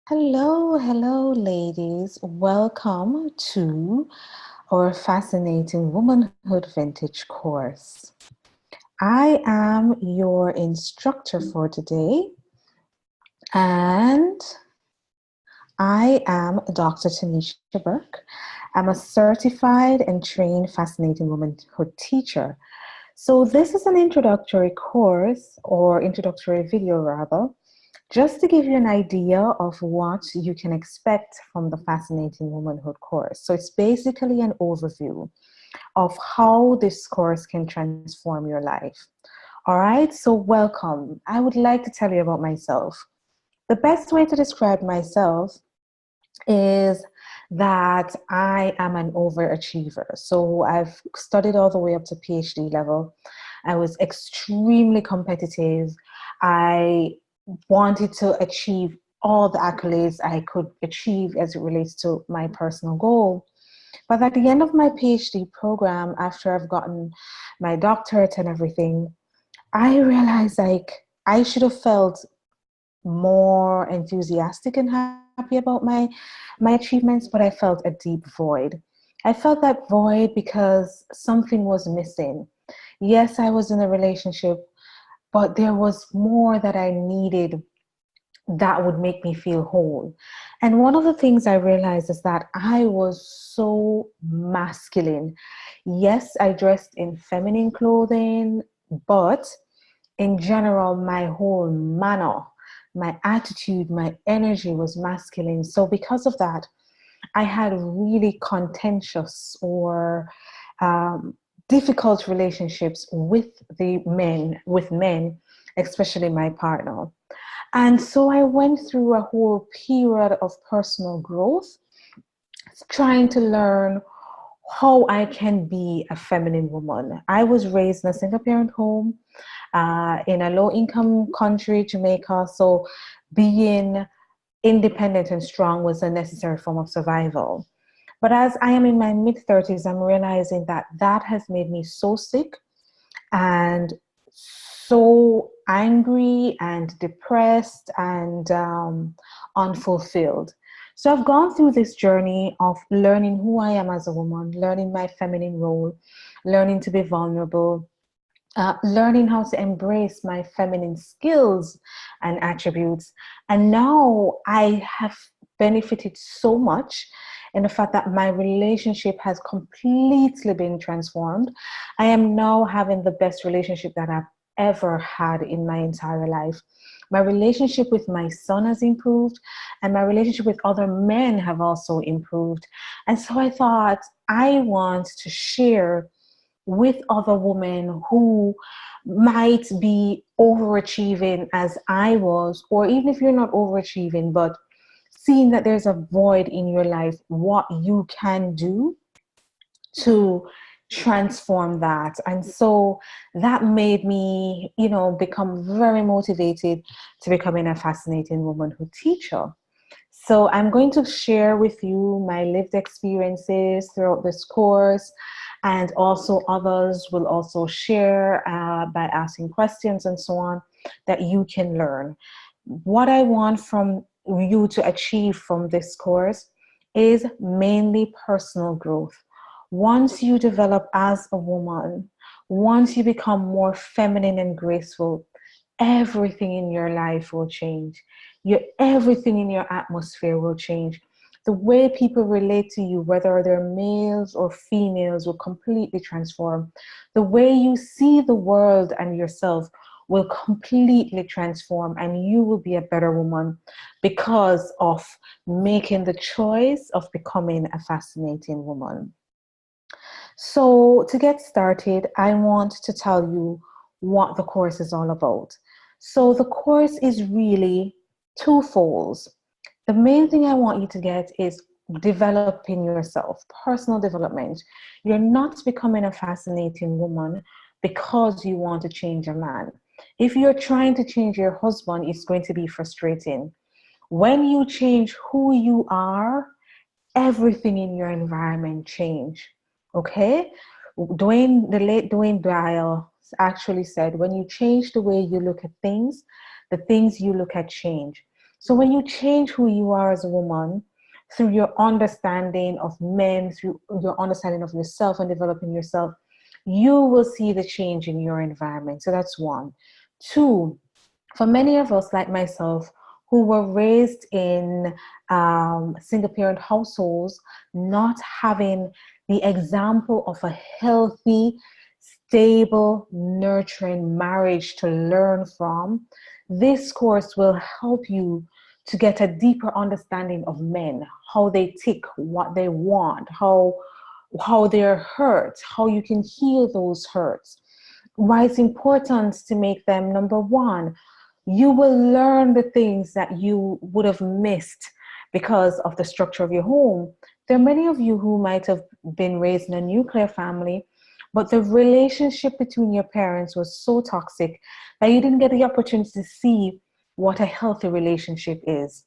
Hello, ladies. Welcome to our Fascinating Womanhood Vintage course. I am your instructor for today, and I am Dr. Tanisha Burke. I'm a certified and trained Fascinating Womanhood teacher. So, this is an introductory course or introductory video, rather, just to give you an idea of what you can expect from the Fascinating Womanhood course. So it's basically an overview of how this course can transform your life. All right, so welcome. I would like to tell you about myself. The best way to describe myself is that I am an overachiever. So I've studied all the way up to PhD level. I was extremely competitive. I wanted to achieve all the accolades I could achieve as it relates to my personal goal. But at the end of my PhD program, after I've gotten my doctorate and everything, I realized I should have felt more enthusiastic and happy about my achievements, but I felt a deep void. I felt that void because something was missing. Yes, I was in a relationship, but there was more that I needed that would make me feel whole. And one of the things I realized is that I was so masculine. Yes, I dressed in feminine clothing, but in general, my whole manner, my attitude, my energy was masculine. So, because of that, I had really contentious or um, difficult relationships with men, especially my partner. And so I went through a whole period of personal growth, trying to learn how I can be a feminine woman. I was raised in a single parent home in a low income country, Jamaica. So being independent and strong was a necessary form of survival. But as I am in my mid 30s, I'm realizing that that has made me so sick and so angry and depressed and unfulfilled. So I've gone through this journey of learning who I am as a woman, learning my feminine role, learning to be vulnerable, learning how to embrace my feminine skills and attributes. And now I have benefited so much in the fact that my relationship has completely been transformed. I am now having the best relationship that I've ever had in my entire life. My relationship with my son has improved, and my relationship with other men have also improved. And so I thought I want to share with other women who might be overachieving as I was, or even if you're not overachieving, but seeing that there's a void in your life, what you can do to transform that. And so that made me, become very motivated to becoming a fascinating womanhood teacher. So I'm going to share with you my lived experiences throughout this course, and also others will also share by asking questions and so on that you can learn. What I want from you to achieve from this course is mainly personal growth. Once you develop as a woman, once you become more feminine and graceful, everything in your life will change. Everything in your atmosphere will change. The way people relate to you, whether they're males or females, will completely transform. The way you see the world and yourself will completely transform, and you will be a better woman because of making the choice of becoming a fascinating woman. So, to get started, I want to tell you what the course is all about. So, the course is really twofold. The main thing I want you to get is developing yourself, personal development. You're not becoming a fascinating woman because you want to change a man. If you're trying to change your husband, it's going to be frustrating. When you change who you are, everything in your environment change. Okay? The late Dwayne Dial actually said, when you change the way you look at things, the things you look at change. So when you change who you are as a woman through your understanding of men, through your understanding of yourself and developing yourself, you will see the change in your environment. So that's one. Two, for many of us, like myself, who were raised in single parent households, not having the example of a healthy, stable, nurturing marriage to learn from, this course will help you to get a deeper understanding of men, how they tick, what they want, how they're hurt, how you can heal those hurts, why it's important to make them number one. You will learn the things that you would have missed because of the structure of your home. There are many of you who might have been raised in a nuclear family, but the relationship between your parents was so toxic that you didn't get the opportunity to see what a healthy relationship is.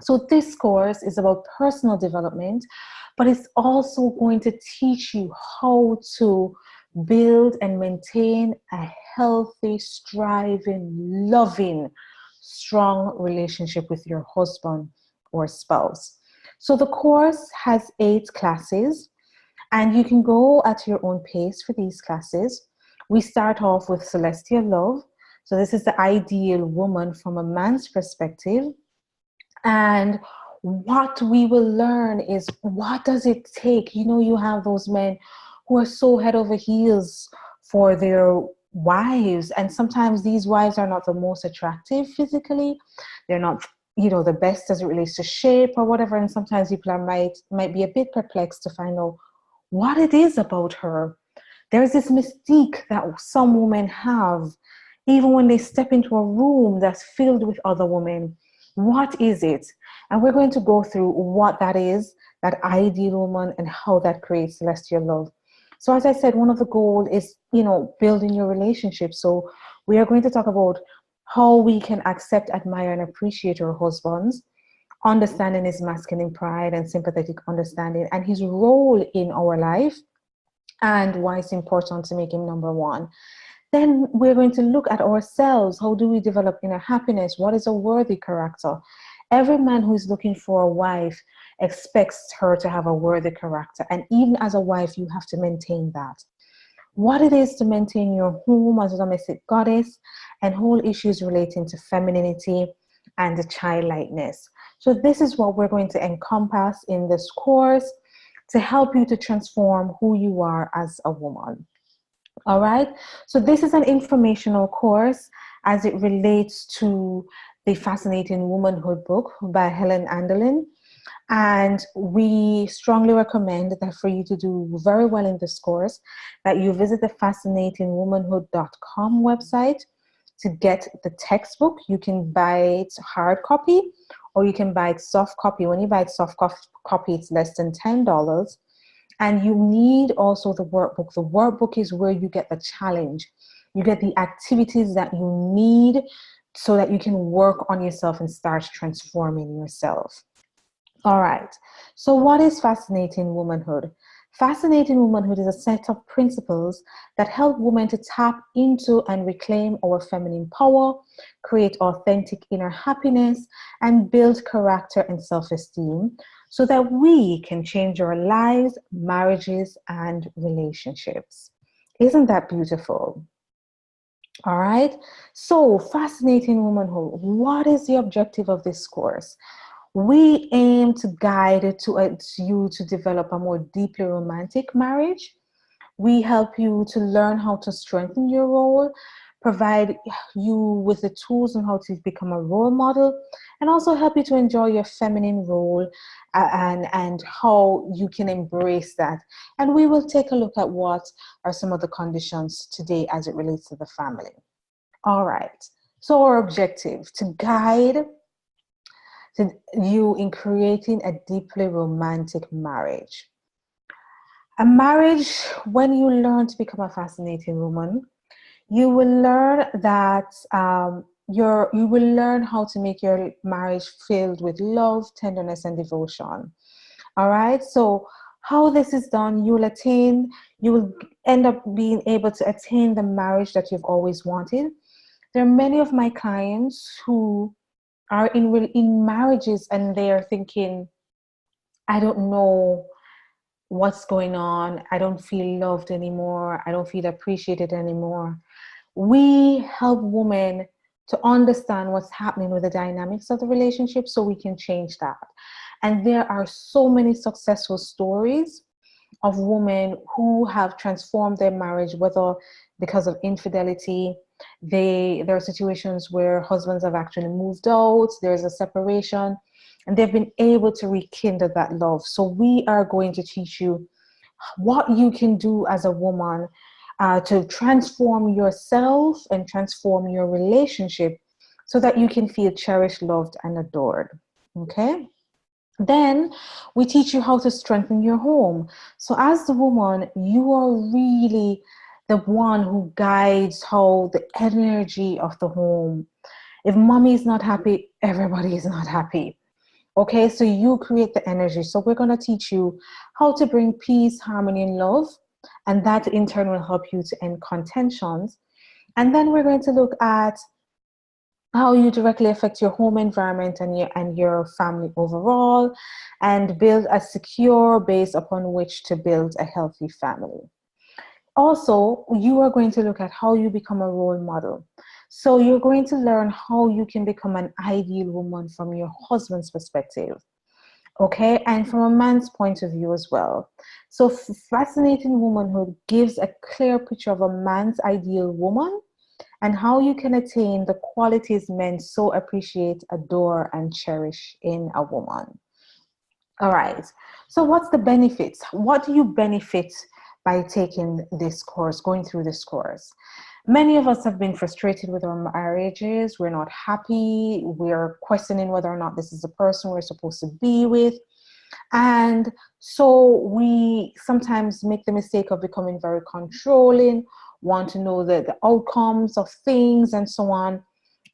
So this course is about personal development, but it's also going to teach you how to build and maintain a healthy, striving, loving, strong relationship with your husband or spouse. So the course has 8 classes, and you can go at your own pace for these classes. We start off with Celestial Love. So this is the ideal woman from a man's perspective. And what we will learn is, what does it take? You know, you have those men who are so head over heels for their wives, and sometimes these wives are not the most attractive physically. They're not, you know, the best as it relates to shape or whatever, and sometimes people might be a bit perplexed to find out what it is about her. There's this mystique that some women have, even when they step into a room that's filled with other women. What is it? And we're going to go through what that is, that ideal woman, and how that creates celestial love. So as I said, one of the goals is, you know, building your relationship. So we are going to talk about how we can accept, admire, and appreciate our husbands, understanding his masculine pride and sympathetic understanding, and his role in our life, and why it's important to make him number one. Then we're going to look at ourselves. How do we develop inner happiness? What is a worthy character? Every man who is looking for a wife expects her to have a worthy character. And even as a wife, you have to maintain that. What it is to maintain your home as a domestic goddess, and whole issues relating to femininity and the childlikeness. So this is what we're going to encompass in this course to help you to transform who you are as a woman. All right. So this is an informational course as it relates to the Fascinating Womanhood book by Helen Anderlin. And we strongly recommend that for you to do very well in this course, that you visit the fascinatingwomanhood.com website to get the textbook. You can buy it hard copy, or you can buy it soft copy. When you buy it soft copy, it's less than $10. And you need also the workbook. The workbook is where you get the challenge. You get the activities that you need so that you can work on yourself and start transforming yourself. All right. So what is Fascinating Womanhood? Fascinating Womanhood is a set of principles that help women to tap into and reclaim our feminine power, create authentic inner happiness, and build character and self-esteem so that we can change our lives, marriages, and relationships. Isn't that beautiful? All right. So, Fascinating Womanhood. What is the objective of this course? We aim to guide you to develop a more deeply romantic marriage. We help you to learn how to strengthen your role, provide you with the tools on how to become a role model, and also help you to enjoy your feminine role and how you can embrace that. And we will take a look at what are some of the conditions today as it relates to the family. All right. So our objective, to guide you in creating a deeply romantic marriage. A marriage, when you learn to become a fascinating woman, you will learn that you will learn how to make your marriage filled with love, tenderness, and devotion. All right. So how this is done, you will end up being able to attain the marriage that you've always wanted. There are many of my clients who are in marriages and they are thinking, I don't know what's going on. I don't feel loved anymore. I don't feel appreciated anymore. We help women to understand what's happening with the dynamics of the relationship so we can change that. And there are so many successful stories of women who have transformed their marriage, whether because of infidelity. There are situations where husbands have actually moved out, there's a separation, and they've been able to rekindle that love. So we are going to teach you what you can do as a woman to transform yourself and transform your relationship so that you can feel cherished, loved, and adored. Okay? Then we teach you how to strengthen your home. So as the woman, you are really the one who guides how the energy of the home. If mommy is not happy, everybody is not happy. Okay, so you create the energy. So we're going to teach you how to bring peace, harmony, and love. And that in turn will help you to end contentions. And then we're going to look at how you directly affect your home environment and your family overall, and build a secure base upon which to build a healthy family. Also, you are going to look at how you become a role model. So you're going to learn how you can become an ideal woman from your husband's perspective. Okay, and from a man's point of view as well. So Fascinating Womanhood gives a clear picture of a man's ideal woman and how you can attain the qualities men so appreciate, adore, and cherish in a woman. All right. So what's the benefits? What do you benefit by taking this course, going through this course? Many of us have been frustrated with our marriages. We're not happy. We're questioning whether or not this is the person we're supposed to be with. And so we sometimes make the mistake of becoming very controlling, want to know the outcomes of things and so on.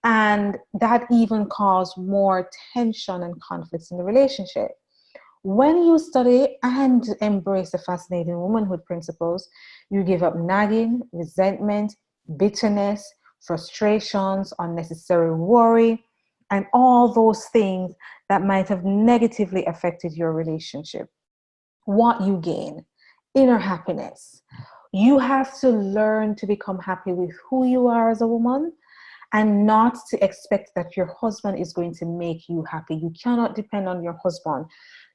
And that even causes more tension and conflicts in the relationship. When you study and embrace the Fascinating Womanhood principles, you give up nagging, resentment, bitterness, frustrations, unnecessary worry, and all those things that might have negatively affected your relationship. What you gain: inner happiness. You have to learn to become happy with who you are as a woman and not to expect that your husband is going to make you happy. You cannot depend on your husband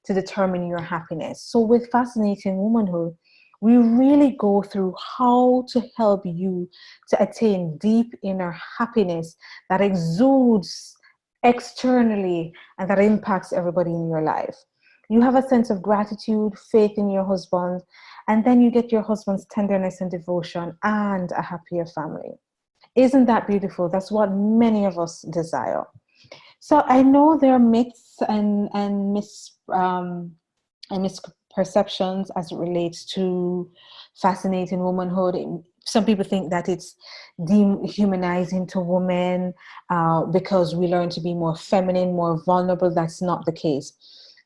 to determine your happiness. So with Fascinating Womanhood, we really go through how to help you to attain deep inner happiness that exudes externally and that impacts everybody in your life. You have a sense of gratitude, faith in your husband, and then you get your husband's tenderness and devotion and a happier family. Isn't that beautiful? That's what many of us desire. So I know there are myths and misperceptions as it relates to Fascinating Womanhood. Some people think that it's dehumanizing to women because we learn to be more feminine, more vulnerable. That's not the case.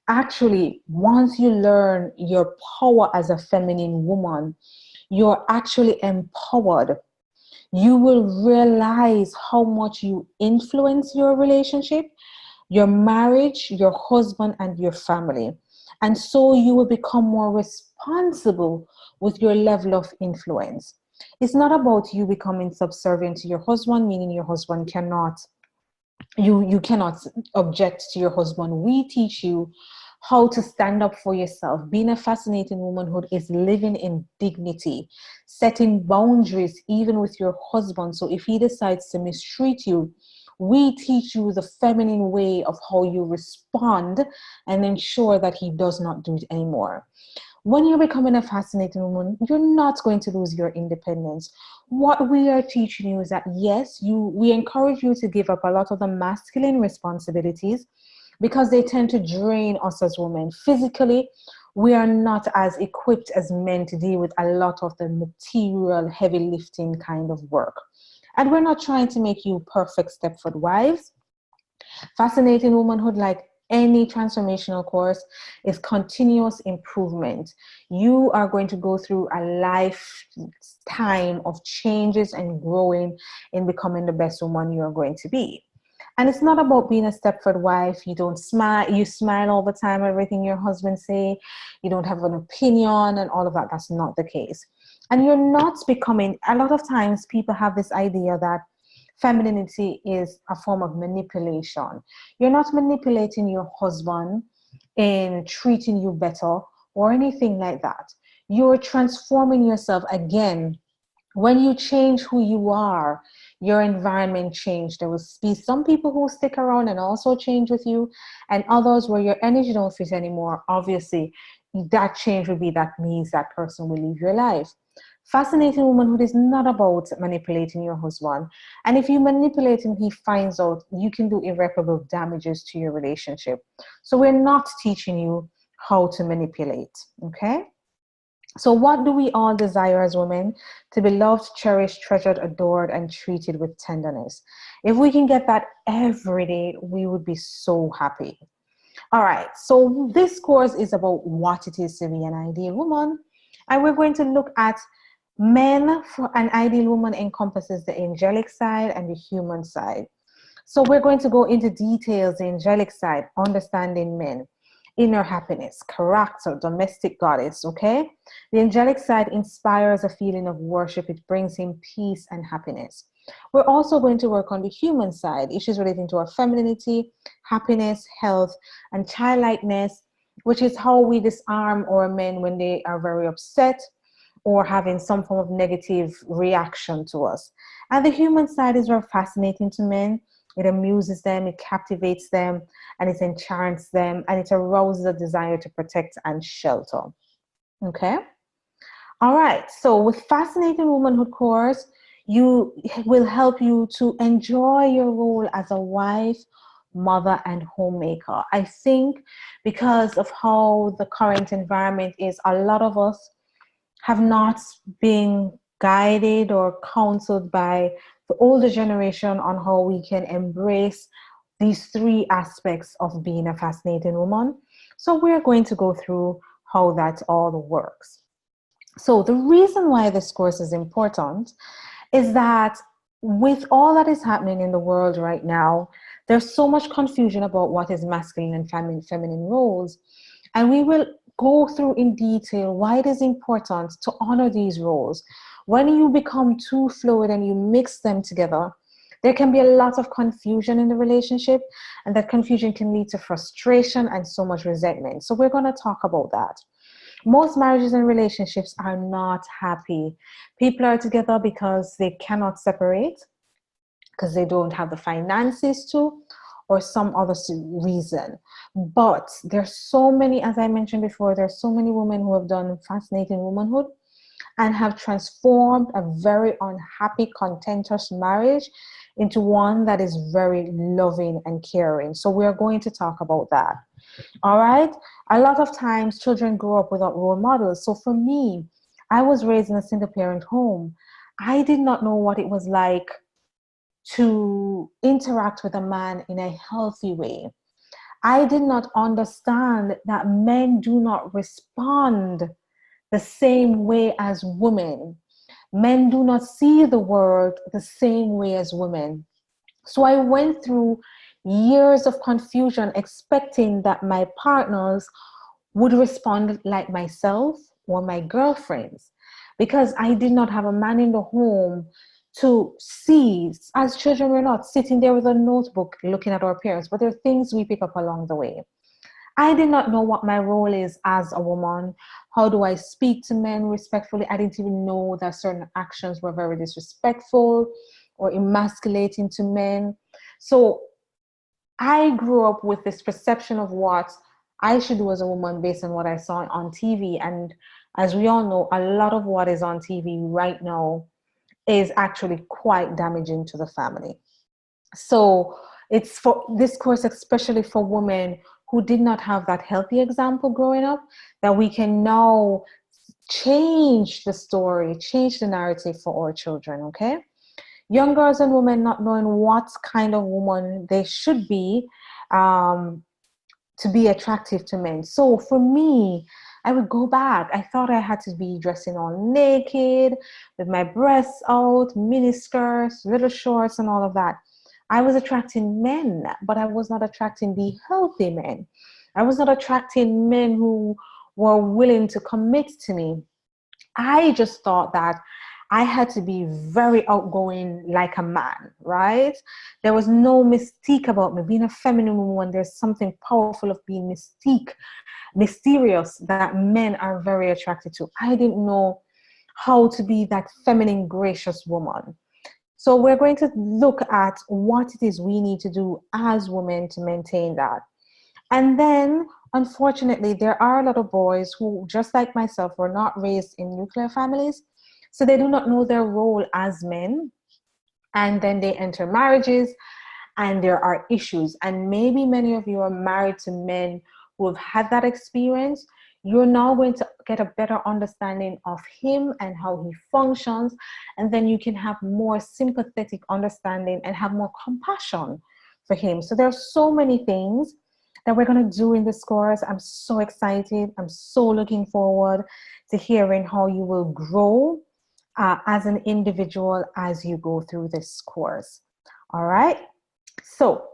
Actually, once you learn your power as a feminine woman, you're actually empowered. You will realize how much you influence your relationship, your marriage, your husband, and your family. And so you will become more responsible with your level of influence. It's not about you becoming subservient to your husband, meaning your husband cannot, you cannot object to your husband. We teach you how to stand up for yourself. Being a Fascinating Womanhood is living in dignity, setting boundaries even with your husband. So if he decides to mistreat you, we teach you the feminine way of how you respond and ensure that he does not do it anymore. When you're becoming a Fascinating Woman, you're not going to lose your independence. What we are teaching you is that yes, we encourage you to give up a lot of the masculine responsibilities because they tend to drain us as women. Physically, we are not as equipped as men to deal with a lot of the material, heavy lifting kind of work. And we're not trying to make you perfect Stepford wives. Fascinating Womanhood, like any transformational course, is continuous improvement. You are going to go through a lifetime of changes and growing in becoming the best woman you're going to be. And it's not about being a Stepford wife. You don't smile, you smile all the time at everything your husband say. You don't have an opinion and all of that. That's not the case. And you're not becoming, a lot of times people have this idea that femininity is a form of manipulation. You're not manipulating your husband in treating you better or anything like that. You're transforming yourself again. When you change who you are, your environment change. There will be some people who stick around and also change with you, and others where your energy don't fit anymore. Obviously, that change would be that means that person will leave your life. Fascinating womanhood is not about manipulating your husband. And if you manipulate him, he finds out, you can do irreparable damages to your relationship. So we're not teaching you how to manipulate, okay? So what do we all desire as women? To be loved, cherished, treasured, adored, and treated with tenderness. If we can get that every day, we would be so happy. All right, so this course is about what it is to be an ideal woman. And we're going to look at men. For an ideal woman encompasses the angelic side and the human side. So we're going to go into details, the angelic side, understanding men, inner happiness, character, domestic goddess, okay? The angelic side inspires a feeling of worship. It brings in peace and happiness. We're also going to work on the human side, issues relating to our femininity, happiness, health, and childlikeness, which is how we disarm our men when they are very upset or having some form of negative reaction to us. And the human side is very fascinating to men. It amuses them, it captivates them, and it enchants them, and it arouses a desire to protect and shelter. Okay? All right. So with Fascinating Womanhood course, you will help you to enjoy your role as a wife, mother, and homemaker. I think because of how the current environment is, a lot of us have not been guided or counseled by the older generation on how we can embrace these three aspects of being a fascinating woman. So we're going to go through how that all works. So the reason why this course is important is that with all that is happening in the world right now, there's so much confusion about what is masculine and feminine roles. And we will go through in detail why it is important to honor these roles. When you become too fluid and you mix them together, there can be a lot of confusion in the relationship, and that confusion can lead to frustration and so much resentment. So we're going to talk about that. Most marriages and relationships are not happy. People are together because they cannot separate, because they don't have the finances to, or some other reason. But there's so many, as I mentioned before, there's so many women who have done Fascinating Womanhood and have transformed a very unhappy, contentious marriage into one that is very loving and caring. So we're going to talk about that. All right. A lot of times children grow up without role models. So for me, I was raised in a single parent home. I did not know what it was like to interact with a man in a healthy way. I did not understand that men do not respond the same way as women. Men do not see the world the same way as women. So I went through years of confusion expecting that my partners would respond like myself or my girlfriends, because I did not have a man in the home to see. As children, we're not sitting there with a notebook looking at our parents, but there are things we pick up along the way. I did not know what my role is as a woman. How do I speak to men respectfully? I didn't even know that certain actions were very disrespectful or emasculating to men. So I grew up with this perception of what I should do as a woman based on what I saw on TV. And as we all know, a lot of what is on TV right now is actually quite damaging to the family. So it's for this course, especially for women who did not have that healthy example growing up, that we can now change the story, change the narrative for our children, okay? Young girls and women not knowing what kind of woman they should be to be attractive to men. So for me, I would go back. I thought I had to be dressing all naked, with my breasts out, mini skirts, little shorts, and all of that. I was attracting men, but I was not attracting the healthy men. I was not attracting men who were willing to commit to me. I just thought that I had to be very outgoing like a man, right? There was no mystique about me. Being a feminine woman, there's something powerful of being mysterious that men are very attracted to. I didn't know how to be that feminine, gracious woman. So we're going to look at what it is we need to do as women to maintain that. And then, unfortunately, there are a lot of boys who, just like myself, were not raised in nuclear families. So they do not know their role as men. And then they enter marriages and there are issues. And maybe many of you are married to men who have had that experience. You're now going to get a better understanding of him and how he functions. And then you can have more sympathetic understanding and have more compassion for him. So there are so many things that we're going to do in this course. I'm so excited. I'm so looking forward to hearing how you will grow as an individual as you go through this course. All right. So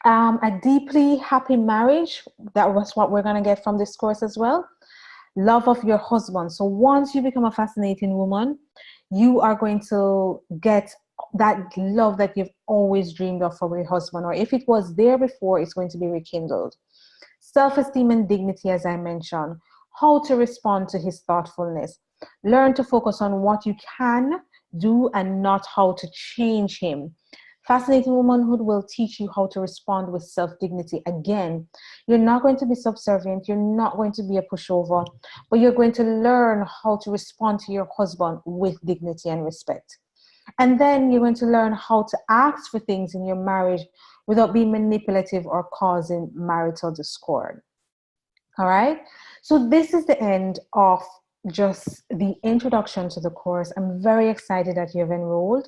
a deeply happy marriage, that was what we're going to get from this course as well. Love of your husband. So once you become a fascinating woman, you are going to get that love that you've always dreamed of for your husband, or if it was there before, it's going to be rekindled. Self-esteem and dignity, as I mentioned. How to respond to his thoughtfulness. Learn to focus on what you can do and not how to change him. Fascinating Womanhood will teach you how to respond with self-dignity. Again, you're not going to be subservient. You're not going to be a pushover, but you're going to learn how to respond to your husband with dignity and respect. And then you're going to learn how to ask for things in your marriage without being manipulative or causing marital discord. All right. So this is the end of just the introduction to the course. I'm very excited that you have enrolled.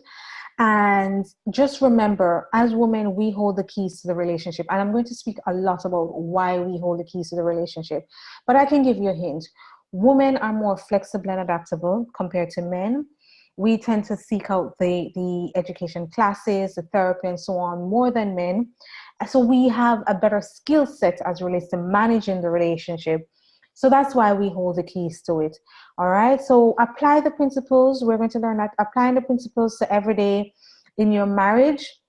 And just remember, as women, we hold the keys to the relationship. And I'm going to speak a lot about why we hold the keys to the relationship. But I can give you a hint. Women are more flexible and adaptable compared to men. We tend to seek out the education classes, the therapy, and so on more than men. So we have a better skill set as relates to managing the relationship. So that's why we hold the keys to it. All right. So apply the principles. We're going to learn that applying the principles to every day in your marriage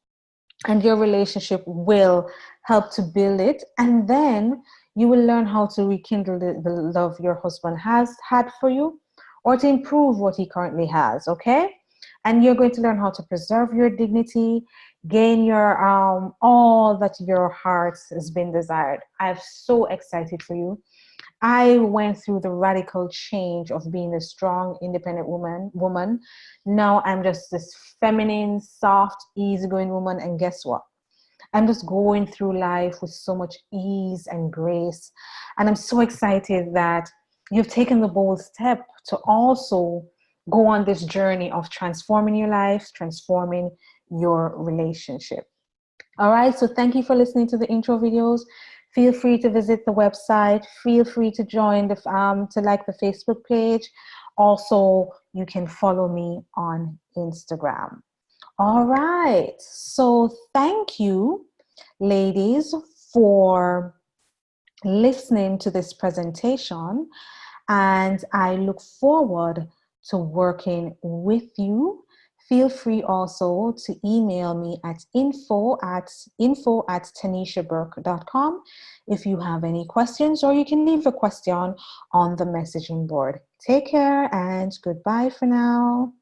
and your relationship will help to build it. And then you will learn how to rekindle the love your husband has had for you, or to improve what he currently has. Okay. And you're going to learn how to preserve your dignity, gain your all that your heart has been desired. I'm so excited for you. I went through the radical change of being a strong, independent woman. Now I'm just this feminine, soft, easygoing woman. And guess what? I'm just going through life with so much ease and grace. And I'm so excited that you've taken the bold step to also go on this journey of transforming your life, transforming your relationship. All right, so thank you for listening to the intro videos. Feel free to visit the website. Feel free to join to like the Facebook page. Also, you can follow me on Instagram. All right, so thank you, ladies, for listening to this presentation, and I look forward to working with you. Feel free also to email me at info@tanishaburke.com if you have any questions, or you can leave a question on the messaging board. Take care and goodbye for now.